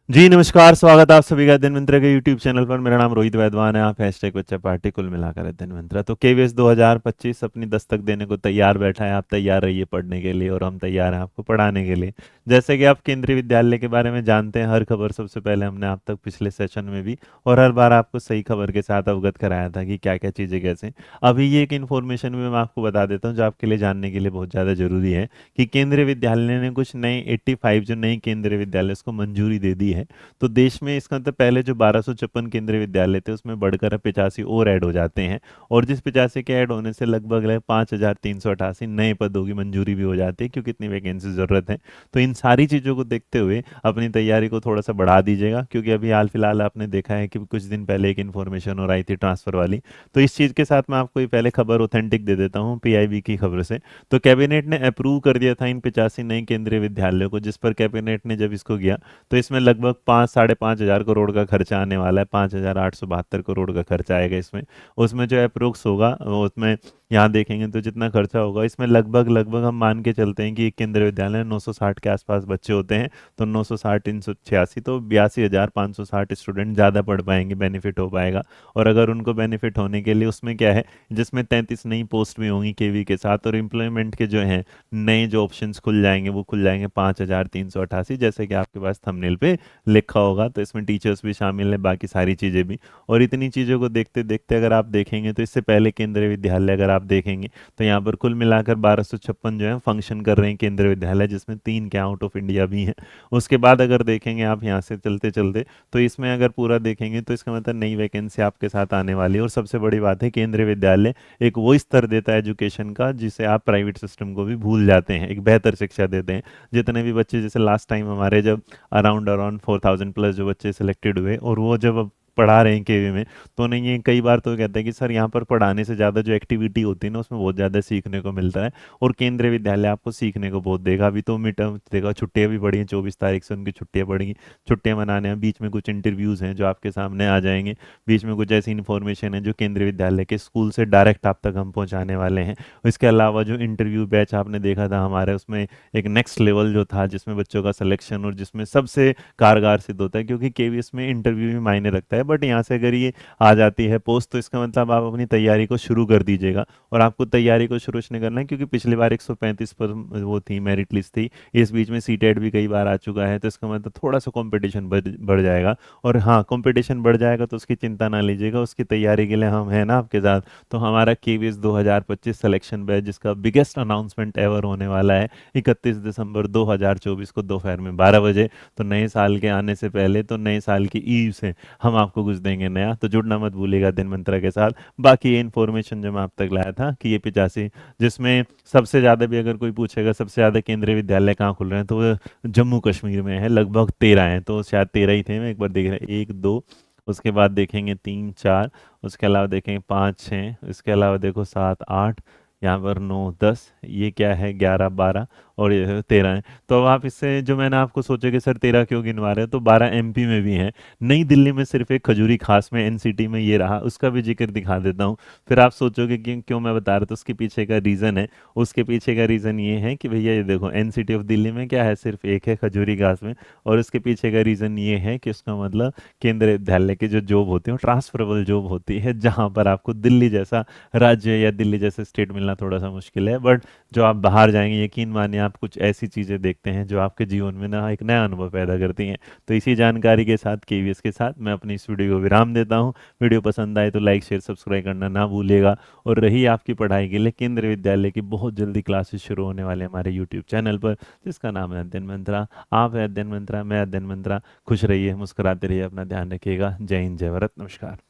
जी नमस्कार, स्वागत है आप सभी का अध्ययन मंत्रा के यूट्यूब चैनल पर। मेरा नाम रोहित वैद्वान है। आप हैशटैग बच्चा पार्टी कुल मिलाकर अध्ययन मंत्रा। तो केवीएस 2025 अपनी दस्तक देने को तैयार बैठा है। आप तैयार रहिए पढ़ने के लिए और हम तैयार हैं आपको पढ़ाने के लिए। जैसे कि आप केंद्रीय विद्यालय के बारे में जानते हैं, हर खबर सबसे पहले हमने आप तक पिछले सेशन में भी और हर बार आपको सही खबर के साथ अवगत कराया था कि क्या क्या चीज़ें कैसे। अभी ये एक इन्फॉर्मेशन भी मैं आपको बता देता हूँ जो आपके लिए जानने के लिए बहुत ज़्यादा ज़रूरी है कि केंद्रीय विद्यालय ने कुछ नए 85 जो नई केंद्रीय विद्यालय उसको मंजूरी दे दी है। तो देश में इसका मतलब पहले जो 1256 केंद्रीय विद्यालय थे उसमें बढ़कर अब 85 और ऐड हो जाते हैं। और जिस 85 के ऐड होने से लगभग 5388 नए पदों की मंजूरी भी हो जाती है, क्योंकि इतनी वैकेंसी ज़रूरत है। तो इन सारी चीज़ों को देखते हुए अपनी तैयारी को थोड़ा सा बढ़ा दीजिएगा, क्योंकि अभी हाल फिलहाल आपने देखा है कि कुछ दिन पहले एक इन्फॉर्मेशन और आई थी ट्रांसफर वाली। तो इस चीज़ के साथ मैं आपको ये पहले खबर ऑथेंटिक दे देता हूँ पीआईबी की खबर से। तो कैबिनेट ने अप्रूव कर दिया था इन 85 नए केंद्रीय विद्यालयों को, जिस पर कैबिनेट ने जब इसको किया तो इसमें लगभग 5 साढ़े 5 हज़ार करोड़ का खर्चा आने वाला है। 5,872 करोड़ का खर्चा आएगा इसमें। उसमें जो अप्रोक्स होगा उसमें यहाँ देखेंगे तो जितना खर्चा होगा इसमें लगभग लगभग हम मान के चलते हैं कि एक केंद्रीय विद्यालय में 960 के आसपास बच्चे होते हैं। तो 960 386 तो 82,560 स्टूडेंट ज़्यादा पढ़ पाएंगे, बेनिफिट हो पाएगा। और अगर उनको बेनिफिट होने के लिए उसमें क्या है, जिसमें 33 नई पोस्ट भी होंगी केवी के साथ, और एम्प्लॉयमेंट के जो हैं नए जो ऑप्शंस खुल जाएंगे वो खुल जाएंगे 5,388, जैसे कि आपके पास थंबनेल पे लिखा होगा। तो इसमें टीचर्स भी शामिल है, बाकी सारी चीज़ें भी। और इतनी चीज़ों को देखते देखते अगर आप देखेंगे तो इससे पहले केंद्रीय विद्यालय अगर आप देखेंगे तो यहाँ पर कुल मिलाकर 1256 जो है फंक्शन कर रहे हैं केंद्रीय विद्यालय, जिसमें 3 के आउट ऑफ इंडिया भी हैं। उसके बाद अगर देखेंगे आप यहाँ से चलते चलते तो इसमें अगर पूरा देखेंगे तो इसका मतलब नई वैकेंसी आपके साथ आने वाली है। और सबसे बड़ी बात है, केंद्रीय विद्यालय एक वो स्तर देता है एजुकेशन का जिसे आप प्राइवेट सिस्टम को भी भूल जाते हैं, एक बेहतर शिक्षा देते हैं। जितने भी बच्चे, जैसे लास्ट टाइम हमारे जब अराउंड अराउंड 4,000 प्लस जो बच्चे सिलेक्टेड हुए और वो जब अब पढ़ा रहे हैं केवी में, तो नहीं, ये कई बार तो कहते हैं कि सर यहाँ पर पढ़ाने से ज़्यादा जो एक्टिविटी होती है ना उसमें बहुत ज़्यादा सीखने को मिलता है। और केंद्रीय विद्यालय आपको सीखने को बहुत देगा। अभी तो मिड टर्म देखा, छुट्टियाँ भी पड़ी हैं, 24 तारीख से उनकी छुट्टियाँ पड़ेंगी। छुट्टियाँ मनाने हैं, बीच में कुछ इंटरव्यूज़ हैं जो आपके सामने आ जाएंगे। बीच में कुछ ऐसी इन्फॉर्मेशन है जो केंद्रीय विद्यालय के स्कूल से डायरेक्ट आप तक हम पहुँचाने वाले हैं। इसके अलावा जो इंटरव्यू बैच आपने देखा था हमारे, उसमें एक नेक्स्ट लेवल जो था जिसमें बच्चों का सिलेक्शन और जिसमें सबसे कारगर सिद्ध होता है, क्योंकि केवीएस में इंटरव्यू भी मायने रखता है। बट यहाँ से अगर ये आ जाती है पोस्ट तो इसका मतलब आप अपनी तैयारी को शुरू कर दीजिएगा। और आपको तैयारी को शुरू नहीं करना है, क्योंकि पिछली बार 135 पर वो थी, मेरिट लिस्ट थी। इस बीच में सीटेट भी कई बार आ चुका है, तो इसका मतलब थोड़ा सा कंपटीशन बढ़ जाएगा। और हाँ, कंपटीशन बढ़ जाएगा तो उसकी चिंता ना लीजिएगा, उसकी तैयारी के लिए हम हैं ना आपके साथ। तो हमारा केवीएस 2025 सिलेक्शन बैच, जिसका बिगेस्ट अनाउंसमेंट एवर होने वाला है 31 दिसंबर 2024 को दोपहर में 12 बजे। तो नए साल के आने से पहले, तो नए साल की ईव से हम आपको कुछ देंगे नया। तो जुड़ना मत भूलिएगा दिन मंत्रा के साथ। बाकी ये इन्फॉर्मेशन जो मैं आप तक लाया था कि ये 85, जिसमें सबसे ज़्यादा भी अगर कोई पूछेगा सबसे ज़्यादा केंद्रीय विद्यालय कहाँ खुल रहे हैं, तो वो जम्मू कश्मीर में है, लगभग 13 हैं। तो शायद 13 ही थे, मैं एक बार देख रहा, 1 2, उसके बाद देखेंगे 3 4, उसके अलावा देखेंगे 5 6, इसके अलावा देखो 7 8, यहाँ पर 9 10, ये क्या है 11 12, और ये 13 है। तो अब आप इससे जो मैंने आपको सोचा कि सर 13 क्यों गिनवा रहे हैं, तो 12 एमपी में भी हैं। नई दिल्ली में सिर्फ एक खजूरी खास में एनसीटी में ये रहा, उसका भी जिक्र दिखा देता हूँ। फिर आप सोचोगे कि क्यों मैं बता रहा था, उसके पीछे का रीज़न है। उसके पीछे का रीज़न ये है कि भैया ये देखो, एनसीटी ऑफ दिल्ली में क्या है, सिर्फ एक है खजूरी घास में। और उसके पीछे का रीज़न ये है कि उसका मतलब केंद्रीय विद्यालय की जो जॉब होती है ट्रांसफरेबल जॉब होती है, जहाँ पर आपको दिल्ली जैसा राज्य या दिल्ली जैसे स्टेट मिलना थोड़ा सा मुश्किल है। बट जो आप बाहर जाएंगे, यकीन मानिए आप कुछ ऐसी चीज़ें देखते हैं जो आपके जीवन में ना एक नया अनुभव पैदा करती हैं। तो इसी जानकारी के साथ, केवीएस के साथ, मैं अपनी इस वीडियो को विराम देता हूँ। वीडियो पसंद आए तो लाइक शेयर सब्सक्राइब करना ना भूलिएगा। और रही आपकी पढ़ाई के लिए, केंद्रीय विद्यालय की बहुत जल्दी क्लासेस शुरू होने वाले हैं हमारे यूट्यूब चैनल पर, जिसका नाम है अध्ययन मंत्रा। आप है अध्ययन मंत्रा, मैं अध्ययन मंत्रा। खुश रहिए, मुस्कुराते रहिए, अपना ध्यान रखिएगा। जय हिंद, जय भारत, नमस्कार।